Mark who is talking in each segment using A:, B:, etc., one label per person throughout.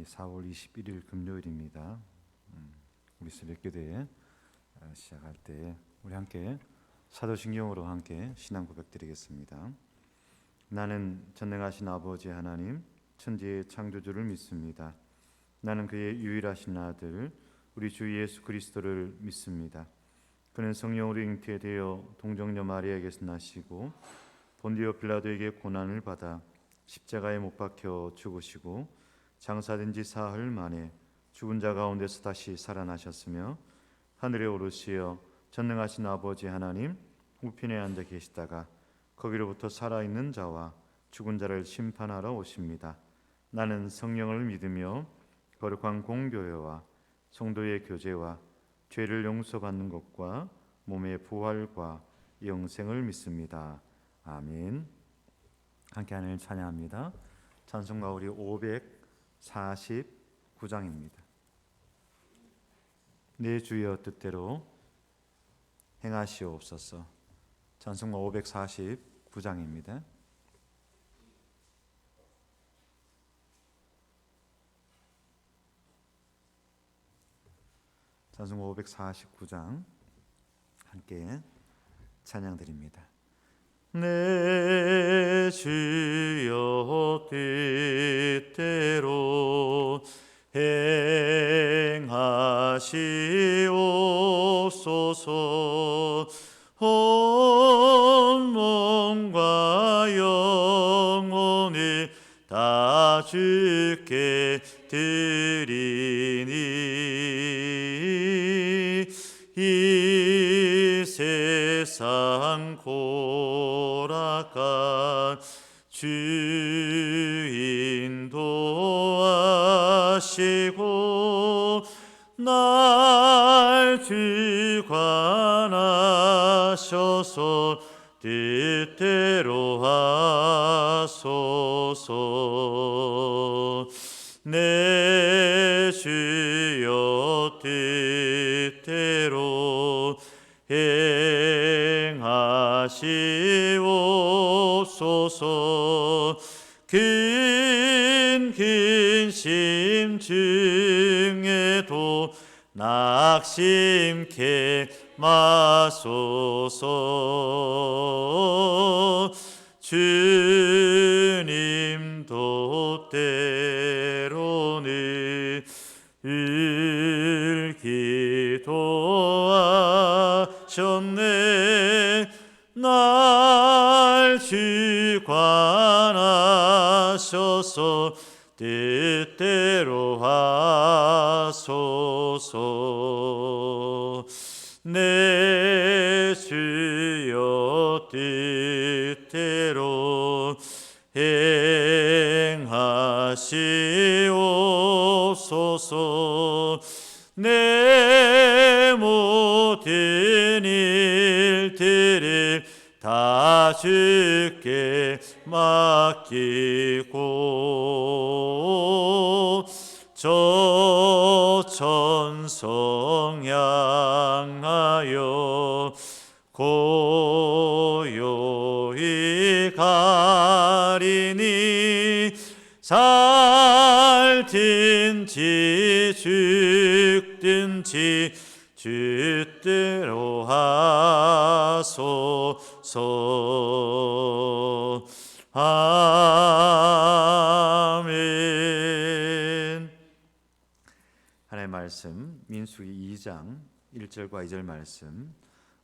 A: 4월 21일 금요일입니다. 우리 새벽기도회 시작할 때 우리 함께 사도신경으로 함께 신앙 고백드리겠습니다. 나는 전능하신 아버지 하나님 천지의 창조주를 믿습니다. 나는 그의 유일하신 아들 우리 주 예수 그리스도를 믿습니다. 그는 성령으로 잉태되어 동정녀 마리아에게서 나시고 본디오 빌라도에게 고난을 받아 십자가에 못 박혀 죽으시고 장사된 지 사흘 만에 죽은 자 가운데서 다시 살아나셨으며 하늘에 오르시어 전능하신 아버지 하나님 우편에 앉아 계시다가 거기로부터 살아있는 자와 죽은 자를 심판하러 오십니다. 나는 성령을 믿으며 거룩한 공교회와 성도의 교제와 죄를 용서받는 것과 몸의 부활과 영생을 믿습니다. 아멘. 함께 하나님을 찬양합니다. 찬송가 우리 549장입니다. 내 주여 뜻대로 행하시옵소서. 찬송가 549장입니다. 찬송가 549장 함께 찬양드립니다. 내 주여 뜻대로 행하시옵소서. 온 몸과 영혼을 다 주께 드리니 이 세상 고락한 주인 도하시고 날 주관하셔서 뜻대로 하소서. 내 주여 뜻대로 행하시옵소서. 근심 중에도 낙심케 마소서. 주님도 때로는 기도하셨네. 날 주관하셔서 뜻대로 하소서. 내 주여 뜻대로 행하시옵소서. 내 모든 일들을 다 주께 맡기고 저 천성 향하여 고요히 가리니 살든지 죽든지 주대로 하소서. 아멘. 하나님의 말씀 민수기 2장 1절과 2절 말씀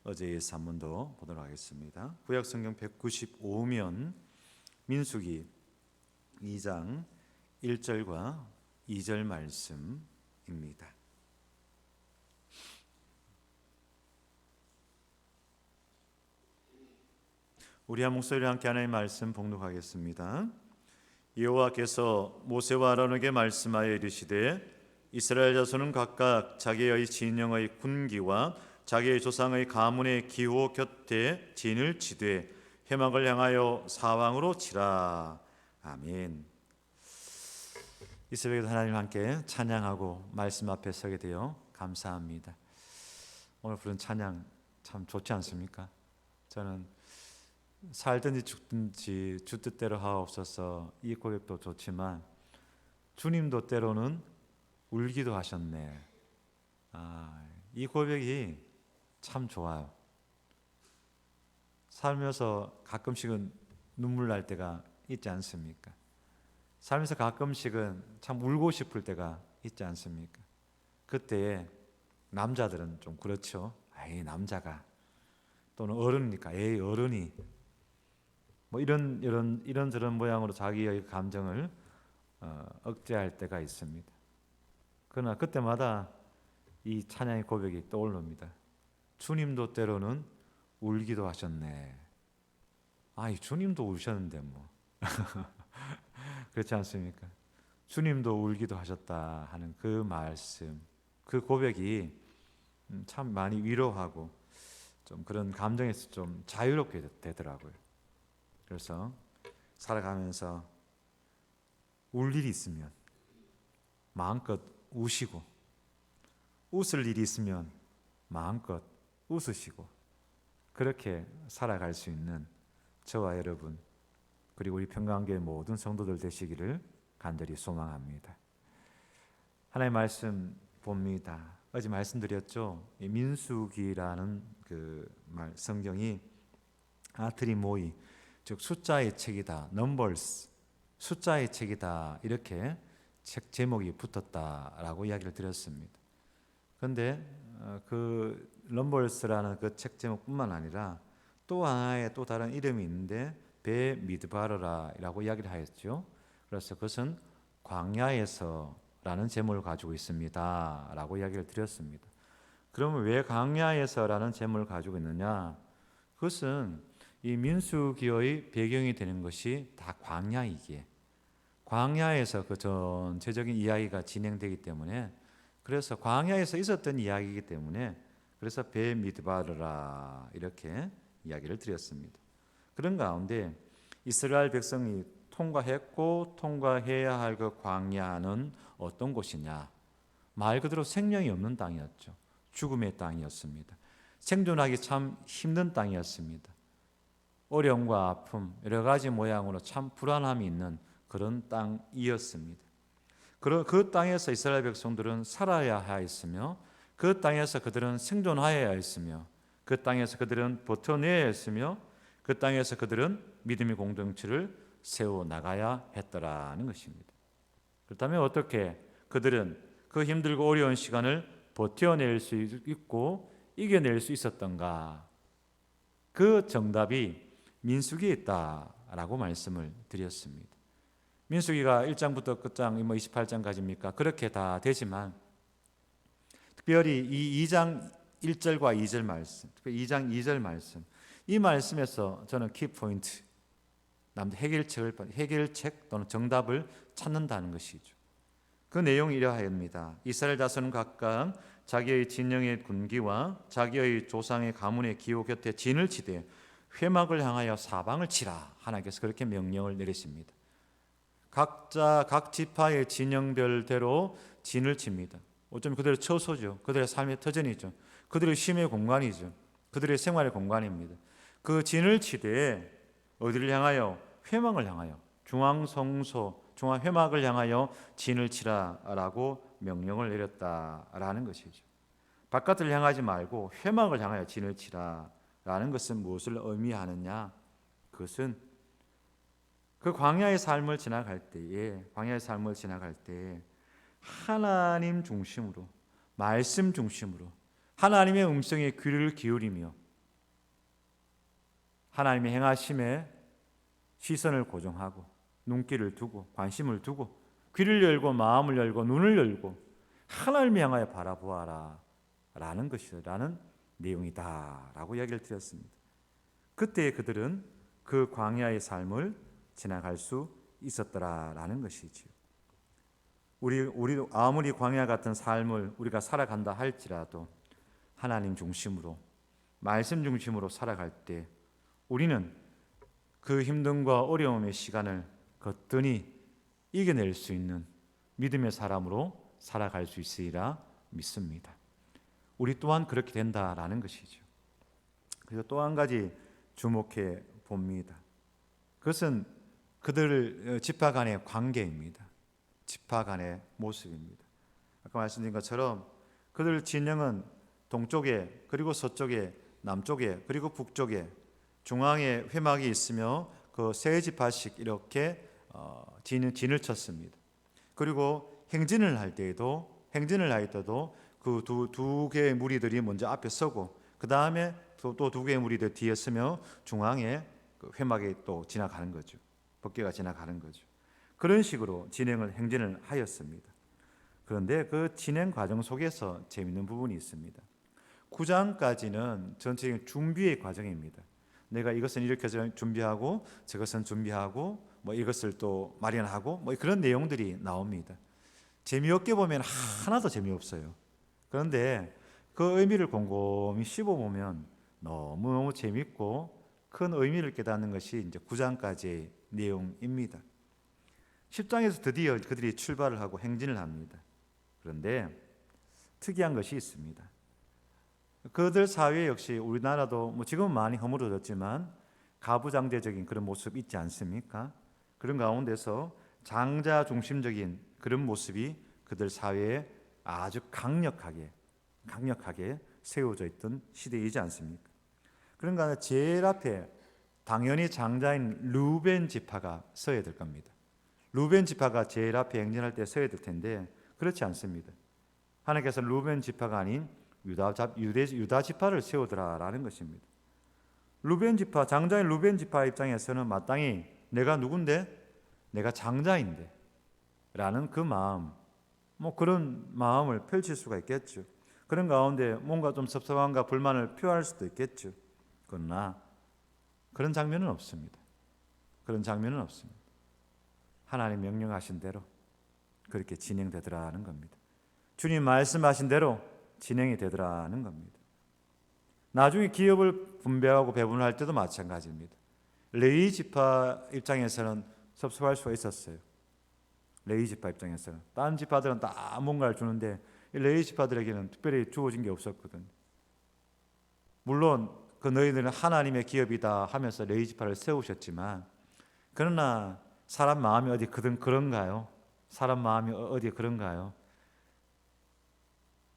A: 어제 이어서 한 번 더 보도록 하겠습니다. 구약성경 195면 민수기 2장 1절과 2절 말씀입니다. 우리 한 목소리로 함께 하나님의 말씀 봉독하겠습니다. 여호와께서 모세와 아론에게 말씀하여 이르시되 이스라엘 자손은 각각 자기의 진영의 군기와 자기의 조상의 가문의 기호 곁에 진을 치되 회막을 향하여 사방으로 치라. 아멘. 이 새벽에도 하나님 함께 찬양하고 말씀 앞에 서게 되어 감사합니다. 오늘 부른 찬양 참 좋지 않습니까? 저는 살든지 죽든지 주 뜻대로 하옵소서 이 고백도 좋지만 주님도 때로는 울기도 하셨네. 이 고백이 참 좋아요. 살면서 가끔씩은 눈물 날 때가 있지 않습니까? 살면서 가끔씩은 참 울고 싶을 때가 있지 않습니까? 그때 남자들은 좀 그렇죠. 에이, 남자가, 또는 어른이니까 에이, 어른이, 뭐 이런 모양으로 자기의 감정을 억제할 때가 있습니다. 그러나 그때마다 이 찬양의 고백이 떠오릅니다. 주님도 때로는 울기도 하셨네. 이 주님도 우셨는데 뭐 그렇지 않습니까? 주님도 울기도 하셨다 하는 그 말씀, 그 고백이 참 많이 위로하고 좀 그런 감정에서 좀 자유롭게 되더라고요. 그래서 살아가면서 울 일이 있으면 마음껏 우시고, 웃을 일이 있으면 마음껏 웃으시고, 그렇게 살아갈 수 있는 저와 여러분, 그리고 우리 평강교회 모든 성도들 되시기를 간절히 소망합니다. 하나님의 말씀 봅니다. 어제 말씀드렸죠. 민수기라는 성경이 아트리모이, 즉 숫자의 책이다, 넘버스, 숫자의 책이다, 이렇게 책 제목이 붙었다라고 이야기를 드렸습니다. 그런데 그 넘버스라는 그 책 제목뿐만 아니라 또 하나의 또 다른 이름이 있는데 베미드바르라라고 이야기를 하였죠. 그래서 그것은 광야에서라는 제목을 가지고 있습니다라고 이야기를 드렸습니다. 그러면 왜 광야에서라는 제목을 가지고 있느냐? 그것은 이 민수기의 배경이 되는 것이 다 광야이기에, 광야에서 그 전체적인 이야기가 진행되기 때문에, 그래서 광야에서 있었던 이야기이기 때문에 그래서 베미드바르라 이렇게 이야기를 드렸습니다. 그런 가운데 이스라엘 백성이 통과했고 통과해야 할 그 광야는 어떤 곳이냐? 말 그대로 생명이 없는 땅이었죠. 죽음의 땅이었습니다. 생존하기 참 힘든 땅이었습니다. 어려움과 아픔, 여러 가지 모양으로 참 불안함이 있는 그런 땅이었습니다. 그 땅에서 이스라엘 백성들은 살아야 하였으며, 그 땅에서 그들은 생존하여야 했으며, 그 땅에서 그들은 버텨내야 했으며, 그 땅에서 그들은 믿음의 공동체를 세워나가야 했더라는 것입니다. 그렇다면 어떻게 그들은 그 힘들고 어려운 시간을 버텨낼 수 있고 이겨낼 수 있었던가? 그 정답이 민수기에 있다라고 말씀을 드렸습니다. 민수기가 1장부터 끝장 28장까지입니까? 그렇게 다 되지만 특별히 이 2장 1절과 2절 말씀, 특별히 2장 2절 말씀, 이 말씀에서 저는 키포인트, 해결책 또는 정답을 찾는다는 것이죠. 그 내용이 이러하옵니다. 이스라엘 자손은 각각 자기의 진영의 군기와 자기의 조상의 가문의 기호 곁에 진을 치되 회막을 향하여 사방을 치라. 하나님께서 그렇게 명령을 내리십니다. 각자 각 지파의 진영별대로 진을 칩니다. 어쩌면 그들의 처소죠. 그들의 삶의 터전이죠. 그들의 쉼의 공간이죠. 그들의 생활의 공간입니다. 그 진을 치되 어디를 향하여? 회막을 향하여, 중앙성소, 중앙회막을 향하여 진을 치라라고 명령을 내렸다라는 것이죠. 바깥을 향하지 말고 회막을 향하여 진을 치라라는 것은 무엇을 의미하느냐? 그것은 그 광야의 삶을 지나갈 때에 하나님 중심으로, 말씀 중심으로 하나님의 음성에 귀를 기울이며 하나님의 행하심에 시선을 고정하고 눈길을 두고 관심을 두고 귀를 열고 마음을 열고 눈을 열고 하나님을 향하여 바라보아라 라는 것이라는 내용이다라고 이야기를 드렸습니다. 그때 그들은 그 광야의 삶을 지나갈 수 있었더라라는 것이지요. 우리 아무리 광야 같은 삶을 우리가 살아간다 할지라도 하나님 중심으로, 말씀 중심으로 살아갈 때 우리는 그 힘듦과 어려움의 시간을 거뜬히 이겨낼 수 있는 믿음의 사람으로 살아갈 수 있으리라 믿습니다. 우리 또한 그렇게 된다라는 것이죠. 그리고 또 한 가지 주목해 봅니다. 그것은 그들 지파 간의 관계입니다. 지파 간의 모습입니다. 아까 말씀드린 것처럼 그들 진영은 동쪽에, 그리고 서쪽에, 남쪽에, 그리고 북쪽에 중앙에 회막이 있으며 그 세 지파씩 이렇게 진을 쳤습니다. 그리고 행진을 할 때도 그 두 개의 무리들이 먼저 앞에 서고 그 다음에 또 두 개의 무리들 뒤에 서며 중앙에 그 회막에 또 지나가는 거죠. 법궤가 지나가는 거죠. 그런 식으로 행진을 하였습니다. 그런데 그 진행 과정 속에서 재미있는 부분이 있습니다. 9장까지는 전체적인 준비의 과정입니다. 내가 이것은 이렇게 준비하고 저것은 준비하고 뭐 이것을 또 마련하고 뭐 그런 내용들이 나옵니다. 재미없게 보면 하나도 재미없어요. 그런데 그 의미를 곰곰이 씹어보면 너무너무 재밌고 큰 의미를 깨닫는 것이 이제 9장까지의 내용입니다. 10장에서 드디어 그들이 출발을 하고 행진을 합니다. 그런데 특이한 것이 있습니다. 그들 사회 역시 우리나라도 뭐 지금은 많이 허물어졌지만 가부장제적인 그런 모습 있지 않습니까? 그런 가운데서 장자 중심적인 그런 모습이 그들 사회에 아주 강력하게 세워져 있던 시대이지 않습니까? 그런 가운데 제일 앞에 당연히 장자인 르우벤 지파가 서야 될 겁니다. 르우벤 지파가 제일 앞에 행진할 때 서야 될 텐데 그렇지 않습니다. 하나님께서 르우벤 지파가 아닌 유다 지파를 세우더라라는 것입니다. 르우벤 지파, 장자인 르우벤 지파 입장에서는 마땅히 내가 누군데? 내가 장자인데 라는 그 마음, 뭐 그런 마음을 펼칠 수가 있겠죠. 그런 가운데 뭔가 좀 섭섭함과 불만을 표할 수도 있겠죠. 그러나 그런 장면은 없습니다. 하나님 명령하신 대로 그렇게 진행되더라는 겁니다. 주님 말씀하신 대로 진행이 되더라는 겁니다. 나중에 기업을 분배하고 배분할 때도 마찬가지입니다. 레위 지파 입장에서는 섭섭할 수가 있었어요. 레위 지파 입장에서는 다른 지파들은 다 뭔가를 주는데 레위 지파들에게는 특별히 주어진 게 없었거든요. 물론 그 너희들은 하나님의 기업이다 하면서 레위 지파를 세우셨지만 그러나 사람 마음이 어디 그런가요?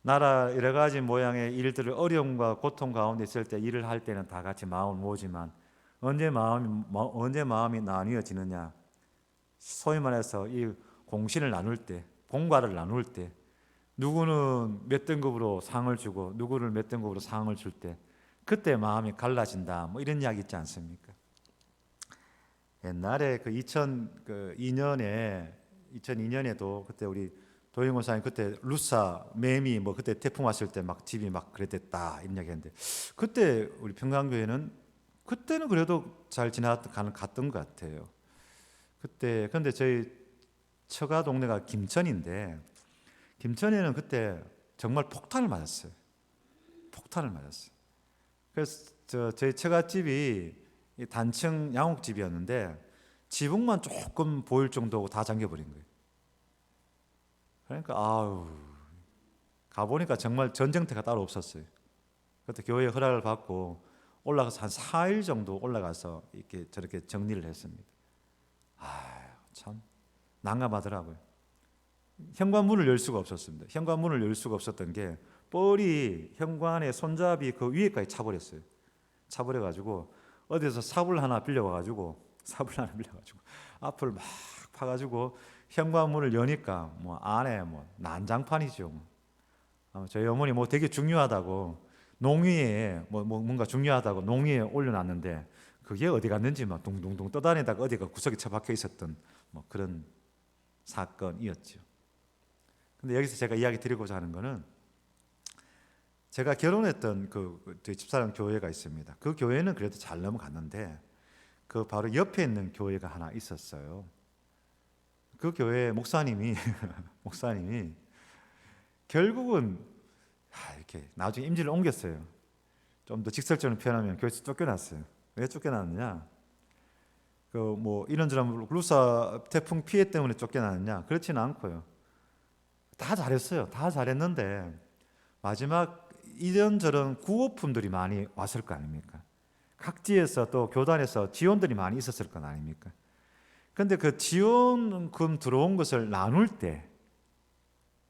A: 나라 여러 가지 모양의 일들을 어려움과 고통 가운데 있을 때 일을 할 때는 다 같이 마음을 모으지만 언제 마음이 나뉘어지느냐? 소위 말해서 이 공신을 나눌 때, 공과를 나눌 때 누구는 몇 등급으로 상을 주고 누구를 몇 등급으로 상을 줄 때 그때 마음이 갈라진다. 뭐 이런 이야기 있지 않습니까? 옛날에 그 2002년에도 그때 우리 도영호 사님 그때 루사 매미 뭐 그때 태풍 왔을 때 막 집이 막 그랬댔다 이런 이야기했는데 그때 우리 평강교회는 그때는 그래도 잘 갔던 것 같아요. 그때 근데 저희 처가 동네가 김천인데 김천에는 그때 정말 폭탄을 맞았어요. 그래서 저희 처갓집이 단층 양옥집이었는데 지붕만 조금 보일 정도고 다 잠겨버린 거예요. 그러니까 가보니까 정말 전쟁터가 따로 없었어요. 그때 교회 허락을 받고 올라가서 한 4일 정도 올라가서 이렇게 저렇게 정리를 했습니다. 참 난감하더라고요. 현관문을 열 수가 없었습니다. 현관문을 열 수가 없었던 게 뻘이 현관의 손잡이 그 위에까지 차버려가지고 어디서 삽을 하나 빌려와가지고 앞을 막 파가지고 현관문을 여니까 뭐 안에 뭐 난장판이죠. 저희 어머니 뭐 되게 중요하다고 농위에 뭔가 중요하다고 농위에 올려놨는데 그게 어디 갔는지 막 둥둥둥 떠다니다가 어디가 구석에 처박혀 있었던 뭐 그런 사건이었죠. 근데 여기서 제가 이야기 드리고자 하는 거는 제가 결혼했던 저희 집사람 교회가 있습니다. 그 교회는 그래도 잘 넘어갔는데 그 바로 옆에 있는 교회가 하나 있었어요. 그 교회 목사님이 결국은 이렇게 나중에 임지를 옮겼어요. 좀 더 직설적으로 표현하면 교회에서 쫓겨났어요. 왜 쫓겨났느냐? 이런저런 루사 태풍 피해 때문에 쫓겨났느냐? 그렇지는 않고요. 다 잘했어요. 다 잘했는데 마지막 이런저런 구호품들이 많이 왔을 거 아닙니까? 각지에서 또 교단에서 지원들이 많이 있었을 거 아닙니까? 근데 그 지원금 들어온 것을 나눌 때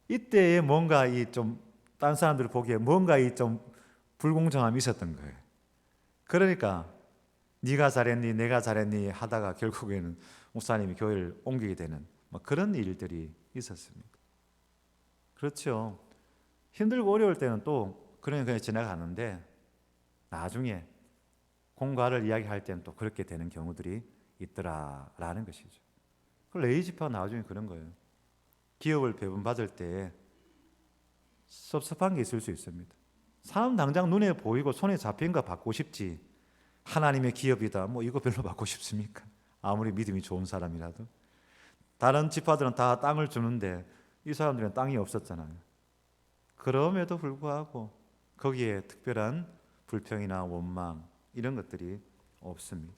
A: 이때에 뭔가 이 좀 다른 사람들 보기에 뭔가 이 좀 불공정함이 있었던 거예요. 그러니까 네가 잘했니 내가 잘했니 하다가 결국에는 목사님이 교회를 옮기게 되는 그런 일들이 있었습니다. 그렇죠. 힘들고 어려울 때는 또 그냥 지나가는데 나중에 공과를 이야기할 때는 또 그렇게 되는 경우들이 있더라라는 것이죠. 레위 지파 나중에 그런 거예요. 기업을 배분받을 때 섭섭한 게 있을 수 있습니다. 사람 당장 눈에 보이고 손에 잡힌 거 받고 싶지, 하나님의 기업이다 이거 별로 받고 싶습니까? 아무리 믿음이 좋은 사람이라도. 다른 지파들은 다 땅을 주는데 이 사람들은 땅이 없었잖아요. 그럼에도 불구하고 거기에 특별한 불평이나 원망 이런 것들이 없습니다.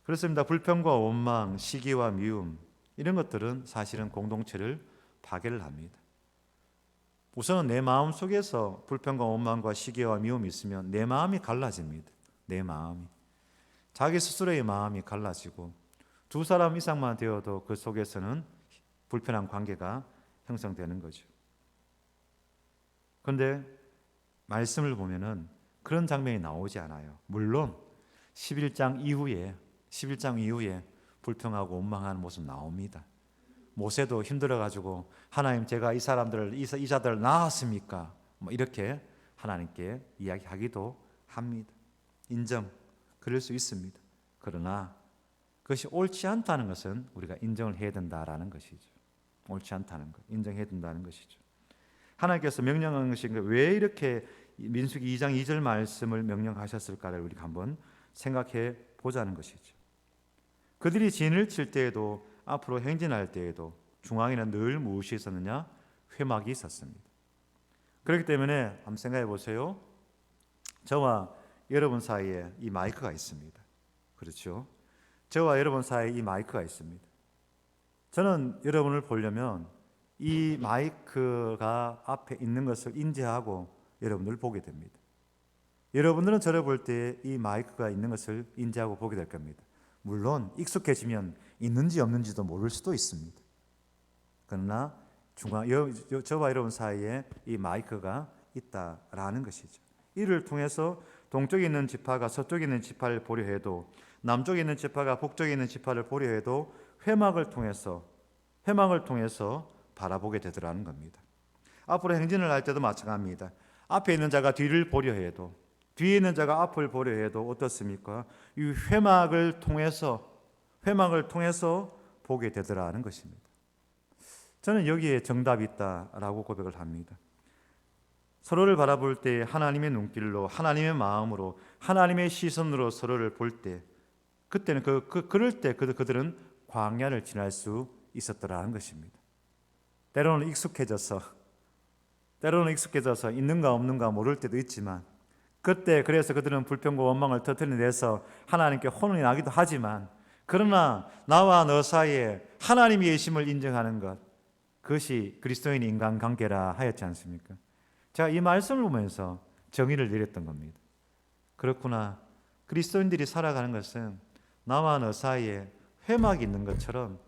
A: 그렇습니다. 불평과 원망, 시기와 미움 이런 것들은 사실은 공동체를 파괴를 합니다. 우선은 내 마음 속에서 불평과 원망과 시기와 미움이 있으면 내 마음이 갈라집니다. 내 마음이. 자기 스스로의 마음이 갈라지고 두 사람 이상만 되어도 그 속에서는 불편한 관계가 형성되는 거죠. 그런데 말씀을 보면은 그런 장면이 나오지 않아요. 물론 11장 이후에 불평하고 원망하는 모습 나옵니다. 모세도 힘들어가지고 하나님 제가 이 사람들을 이 자들을 낳았습니까? 이렇게 하나님께 이야기하기도 합니다. 인정, 그럴 수 있습니다. 그러나 그것이 옳지 않다는 것은 우리가 인정을 해야 된다라는 것이죠. 옳지 않다는 것, 인정해야 된다는 것이죠. 하나님께서 명령한 것인가? 왜 이렇게 민수기 2장 2절 말씀을 명령하셨을까를 우리가 한번 생각해 보자는 것이죠. 그들이 진을 칠 때에도 앞으로 행진할 때에도 중앙에는 늘 무엇이 있었느냐? 회막이 있었습니다. 그렇기 때문에 한번 생각해 보세요. 저와 여러분 사이에 이 마이크가 있습니다. 그렇죠? 저와 여러분 사이에 이 마이크가 있습니다. 저는 여러분을 보려면 이 마이크가 앞에 있는 것을 인지하고 여러분을 보게 됩니다. 여러분들은 저를 볼 때 이 마이크가 있는 것을 인지하고 보게 될 겁니다. 물론 익숙해지면 있는지 없는지도 모를 수도 있습니다. 그러나 저와 여러분 사이에 이 마이크가 있다라는 것이죠. 이를 통해서 동쪽에 있는 지파가 서쪽에 있는 지파를 보려 해도 남쪽에 있는 지파가 북쪽에 있는 지파를 보려 해도 회막을 통해서 바라보게 되더라는 겁니다. 앞으로 행진을 할 때도 마찬가지입니다. 앞에 있는 자가 뒤를 보려 해도 뒤에 있는 자가 앞을 보려 해도 어떻습니까? 이 회막을 통해서 보게 되더라는 것입니다. 저는 여기에 정답이 있다라고 고백을 합니다. 서로를 바라볼 때 하나님의 눈길로, 하나님의 마음으로, 하나님의 시선으로 서로를 볼 때, 그때는 그럴 때 그들은 광야를 지날 수 있었더라는 것입니다. 때로는 익숙해져서 있는가 없는가 모를 때도 있지만, 그때 그래서 그들은 불평과 원망을 터뜨려내서 하나님께 혼이 나기도 하지만, 그러나 나와 너 사이에 하나님의 계심을 인정하는 것, 그것이 그리스도인 인간관계라 하였지 않습니까? 제가 이 말씀을 보면서 정의를 내렸던 겁니다. 그렇구나. 그리스도인들이 살아가는 것은 나와 너 사이에 회막이 있는 것처럼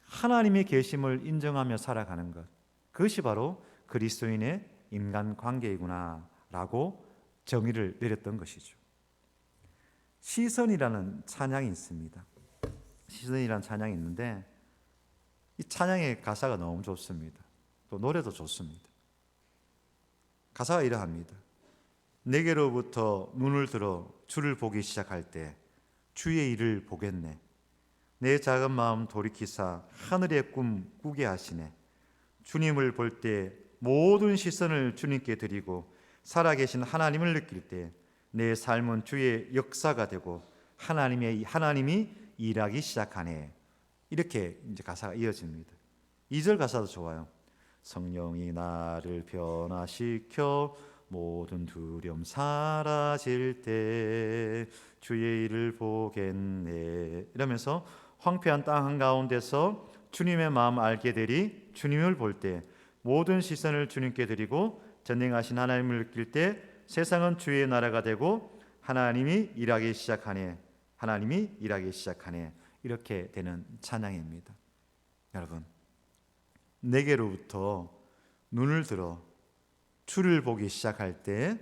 A: 하나님의 계심을 인정하며 살아가는 것, 그것이 바로 그리스도인의 인간관계이구나 라고 정의를 내렸던 것이죠. 시선이라는 찬양이 있습니다. 시선이라는 찬양이 있는데 이 찬양의 가사가 너무 좋습니다. 또 노래도 좋습니다. 가사가 이러합니다. 내게로부터 눈을 들어 주를 보기 시작할 때 주의 일을 보겠네. 내 작은 마음 돌이키사 하늘의 꿈 꾸게 하시네. 주님을 볼 때 모든 시선을 주님께 드리고 살아계신 하나님을 느낄 때 내 삶은 주의 역사가 되고 하나님이 일하기 시작하네. 이렇게 이제 가사가 이어집니다. 2절 가사도 좋아요. 성령이 나를 변화시켜 모든 두려움 사라질 때 주의 일을 보겠네. 이러면서 황폐한 땅 한가운데서 주님의 마음 알게 되리. 주님을 볼 때 모든 시선을 주님께 드리고 전능하신 하나님을 느낄 때 세상은 주의 나라가 되고 하나님이 일하기 시작하네. 이렇게 되는 찬양입니다. 여러분, 내게로부터 눈을 들어 주를 보기 시작할 때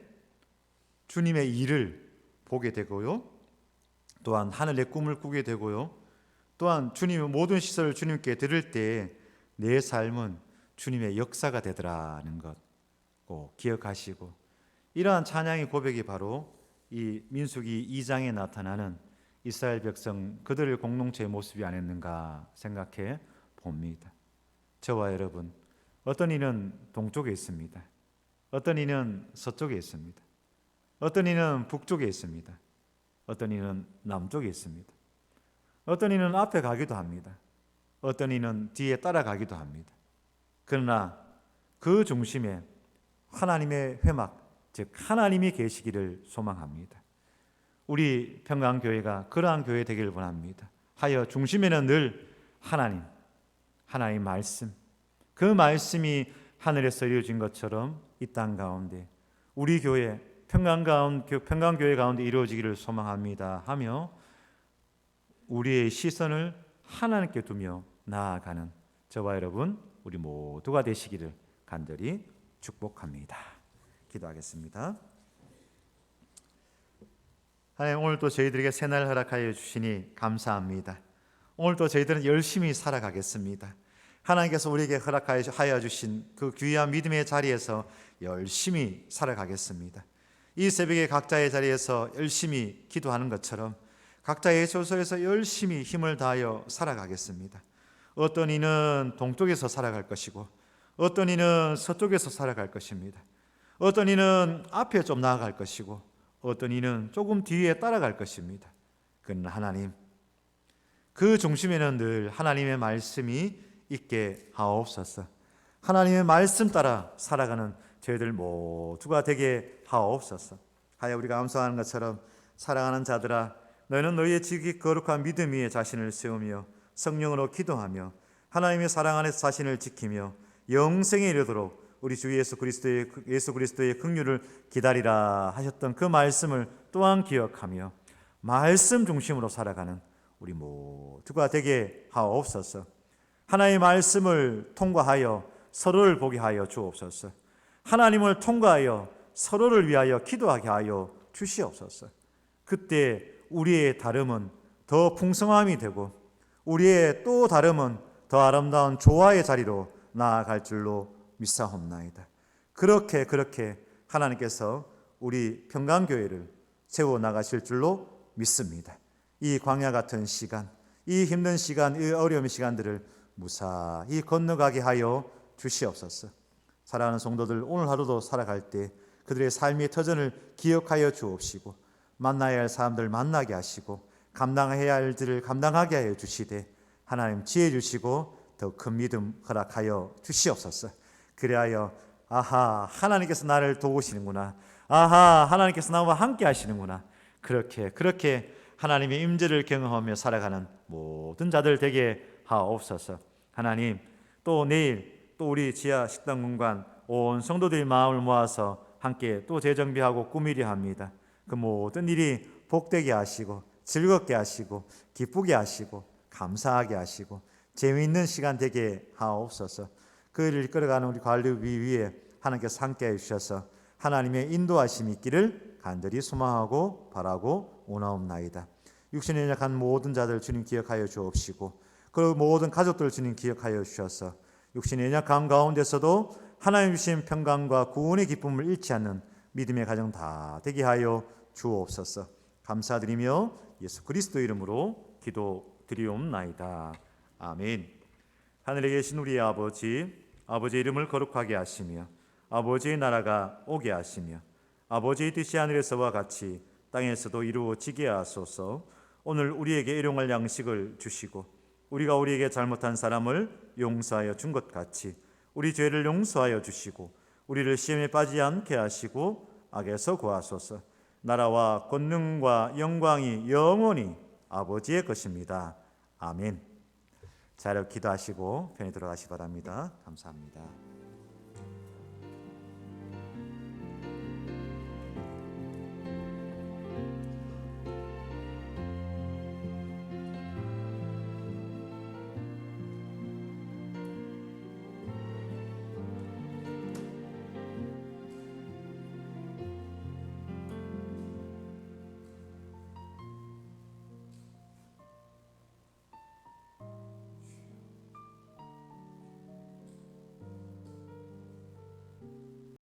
A: 주님의 일을 보게 되고요, 또한 하늘의 꿈을 꾸게 되고요, 또한 주님의 모든 시설을 주님께 드릴 때 내 삶은 주님의 역사가 되더라는 것 꼭 기억하시고, 이러한 찬양의 고백이 바로 이 민수기 2장에 나타나는 이스라엘 백성 그들의 공동체의 모습이 아니었는가 생각해 봅니다. 저와 여러분, 어떤 이는 동쪽에 있습니다. 어떤 이는 서쪽에 있습니다. 어떤 이는 북쪽에 있습니다. 어떤 이는 남쪽에 있습니다. 어떤 이는 앞에 가기도 합니다. 어떤 이는 뒤에 따라가기도 합니다. 그러나 그 중심에 하나님의 회막, 즉 하나님이 계시기를 소망합니다. 우리 평강교회가 그러한 교회 되기를 원합니다. 하여 중심에는 늘 하나님 말씀, 그 말씀이 하늘에서 이루어진 것처럼 이 땅 가운데 우리 교회 평강교회 가운데 이루어지기를 소망합니다 하며 우리의 시선을 하나님께 두며 나아가는 저와 여러분 우리 모두가 되시기를 간절히 축복합니다. 기도하겠습니다. 하나님, 오늘도 저희들에게 새날 허락하여 주시니 감사합니다. 오늘도 저희들은 열심히 살아가겠습니다. 하나님께서 우리에게 허락하여 주신 그 귀한 믿음의 자리에서 열심히 살아가겠습니다. 이 새벽에 각자의 자리에서 열심히 기도하는 것처럼 각자의 처소에서 열심히 힘을 다하여 살아가겠습니다. 어떤 이는 동쪽에서 살아갈 것이고 어떤 이는 서쪽에서 살아갈 것입니다. 어떤 이는 앞에 좀 나아갈 것이고 어떤 이는 조금 뒤에 따라갈 것입니다. 그러나 하나님, 그 중심에는 늘 하나님의 말씀이 있게 하옵소서. 하나님의 말씀 따라 살아가는 저희들 모두가 되게 하옵소서. 하여 우리가 암송하는 것처럼 사랑하는 자들아, 너희는 너희의 지극히 거룩한 믿음 위에 자신을 세우며 성령으로 기도하며 하나님의 사랑 안에서 자신을 지키며 영생에 이르도록 우리 주 예수 그리스도의 긍휼을 기다리라 하셨던 그 말씀을 또한 기억하며 말씀 중심으로 살아가는 우리 모두가 되게 하옵소서. 하나님의 말씀을 통과하여 서로를 보게 하여 주옵소서. 하나님을 통과하여 서로를 위하여 기도하게 하여 주시옵소서. 그때 우리의 다름은 더 풍성함이 되고 우리의 또 다름은 더 아름다운 조화의 자리로 나아갈 줄로 믿사옵나이다. 그렇게 하나님께서 우리 평강교회를 세워나가실 줄로 믿습니다. 이 광야 같은 시간, 이 힘든 시간, 이 어려움의 시간들을 무사히 건너가게 하여 주시옵소서. 사랑하는 성도들, 오늘 하루도 살아갈 때 그들의 삶의 터전을 기억하여 주옵시고 만나야 할 사람들 만나게 하시고 감당해야 할 일들을 감당하게 하여 주시되 하나님 지혜 주시고 더 큰 믿음 허락하여 주시옵소서. 그리하여 아하, 하나님께서 나를 도우시는구나, 아하, 하나님께서 나와 함께 하시는구나, 그렇게 하나님의 임재를 경험하며 살아가는 모든 자들 되게 하옵소서. 하나님, 또 내일 또 우리 지하 식당 공간 온 성도들의 마음을 모아서 함께 또 재정비하고 꾸미려 합니다. 그 모든 일이 복되게 하시고 즐겁게 하시고 기쁘게 하시고 감사하게 하시고 재미있는 시간 되게 하옵소서. 그 일을 이끌어가는 우리 관리비 위에 하나님께서 함께해 주셔서 하나님의 인도하심이 있기를 간절히 소망하고 바라고 원하옵나이다. 육신에 연약한 모든 자들 주님 기억하여 주옵시고 그 모든 가족들 주님 기억하여 주셔서 육신의 연약함 가운데서도 하나님 주신 평강과 구원의 기쁨을 잃지 않는 믿음의 가정 다 되게 하여 주옵소서. 감사드리며 예수 그리스도 이름으로 기도드리옵나이다. 아멘. 하늘에 계신 우리 아버지의 이름을 거룩하게 하시며 아버지의 나라가 오게 하시며 아버지의 뜻이 하늘에서와 같이 땅에서도 이루어지게 하소서. 오늘 우리에게 일용할 양식을 주시고 우리가 우리에게 잘못한 사람을 용서하여 준 것 같이 우리 죄를 용서하여 주시고 우리를 시험에 빠지지 않게 하시고 악에서 구하소서. 나라와 권능과 영광이 영원히 아버지의 것입니다. 아멘. 자, 기도하시고 편히 들어가시 바랍니다. 감사합니다.